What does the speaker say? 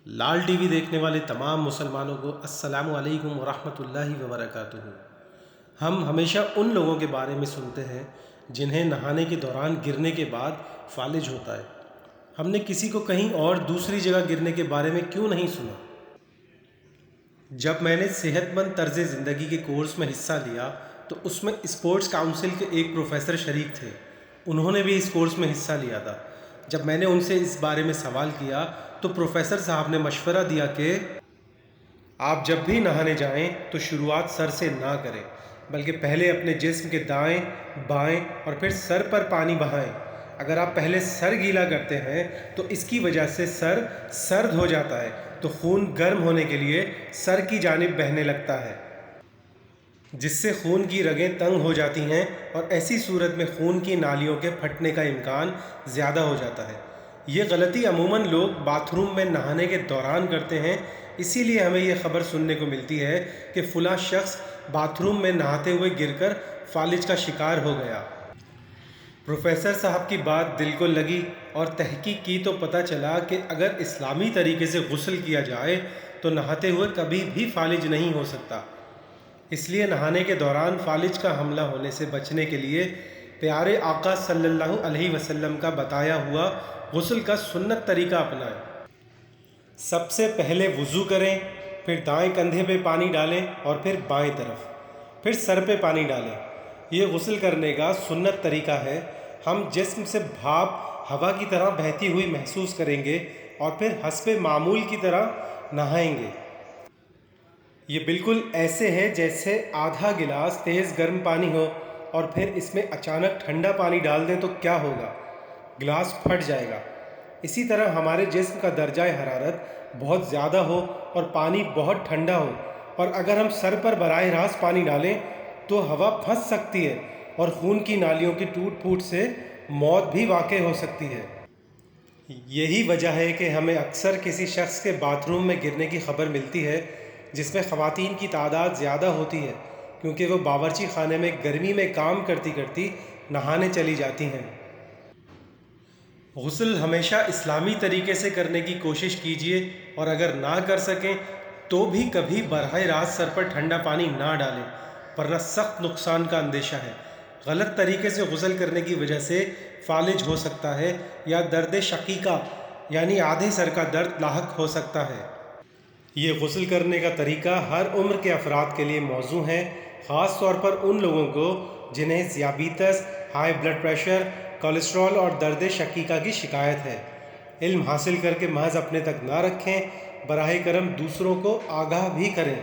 لال T V دیکھنے والے تمام مسلمانوں کو السلام علیکم ورحمۃ اللہ وبرکاتہ۔ ہم ہمیشہ ان لوگوں کے بارے میں سنتے ہیں جنہیں نہانے کے دوران گرنے کے بعد فالج ہوتا ہے۔ ہم نے کسی کو کہیں اور دوسری جگہ گرنے کے بارے میں کیوں نہیں سنا؟ جب میں نے صحت مند طرز زندگی کے کورس میں حصہ لیا تو اس میں اسپورٹس کاؤنسل کے ایک پروفیسر شریک تھے۔ انہوں نے بھی اس کورس میں حصہ لیا تھا۔ جب میں نے ان سے اس بارے میں سوال کیا تو پروفیسر صاحب نے مشورہ دیا کہ آپ جب بھی نہانے جائیں تو شروعات سر سے نہ کریں، بلکہ پہلے اپنے جسم کے دائیں بائیں اور پھر سر پر پانی بہائیں۔ اگر آپ پہلے سر گیلا کرتے ہیں تو اس کی وجہ سے سر سرد ہو جاتا ہے، تو خون گرم ہونے کے لیے سر کی جانب بہنے لگتا ہے، جس سے خون کی رگیں تنگ ہو جاتی ہیں اور ایسی صورت میں خون کی نالیوں کے پھٹنے کا امکان زیادہ ہو جاتا ہے۔ یہ غلطی عموماً لوگ باتھ روم میں نہانے کے دوران کرتے ہیں، اسی لیے ہمیں یہ خبر سننے کو ملتی ہے کہ فلاں شخص باتھ روم میں نہاتے ہوئے گر کر فالج کا شکار ہو گیا۔ پروفیسر صاحب کی بات دل کو لگی اور تحقیق کی تو پتہ چلا کہ اگر اسلامی طریقے سے غسل کیا جائے تو نہاتے ہوئے کبھی بھی فالج نہیں ہو سکتا۔ اس لیے نہانے کے دوران فالج کا حملہ ہونے سے بچنے کے لیے پیارے آقا صلی اللہ علیہ وسلم کا بتایا ہوا غسل کا سنت طریقہ اپنائیں۔ سب سے پہلے وضو کریں، پھر دائیں کندھے پہ پانی ڈالیں اور پھر بائیں طرف، پھر سر پہ پانی ڈالیں۔ یہ غسل کرنے کا سنت طریقہ ہے۔ ہم جسم سے بھاپ ہوا کی طرح بہتی ہوئی محسوس کریں گے اور پھر حسب معمول کی طرح نہائیں گے۔ یہ بالکل ایسے ہے جیسے آدھا گلاس تیز گرم پانی ہو اور پھر اس میں اچانک ٹھنڈا پانی ڈال دیں تو کیا ہوگا؟ گلاس پھٹ جائے گا۔ اسی طرح ہمارے جسم کا درجہ حرارت بہت زیادہ ہو اور پانی بہت ٹھنڈا ہو، اور اگر ہم سر پر براہ راست پانی ڈالیں تو ہوا پھنس سکتی ہے اور خون کی نالیوں کی ٹوٹ پھوٹ سے موت بھی واقع ہو سکتی ہے۔ یہی وجہ ہے کہ ہمیں اکثر کسی شخص کے باتھ روم میں گرنے کی خبر ملتی ہے جس میں خواتین کی تعداد زیادہ ہوتی ہے، کیونکہ وہ باورچی خانے میں گرمی میں کام کرتی کرتی نہانے چلی جاتی ہیں۔ غسل ہمیشہ اسلامی طریقے سے کرنے کی کوشش کیجیے، اور اگر نہ کر سکیں تو بھی کبھی براہ راست سر پر ٹھنڈا پانی نہ ڈالیں، ورنہ سخت نقصان کا اندیشہ ہے۔ غلط طریقے سے غسل کرنے کی وجہ سے فالج ہو سکتا ہے یا درد شقیقہ یعنی آدھے سر کا درد لاحق ہو سکتا ہے۔ یہ غسل کرنے کا طریقہ ہر عمر کے افراد کے لیے موزوں ہے، خاص طور پر ان لوگوں کو جنہیں ذیابیطس، ہائی بلڈ پریشر، کولیسٹرول اور درد شقیقہ کی شکایت ہے۔ علم حاصل کر کے محض اپنے تک نہ رکھیں، براہ کرم دوسروں کو آگاہ بھی کریں۔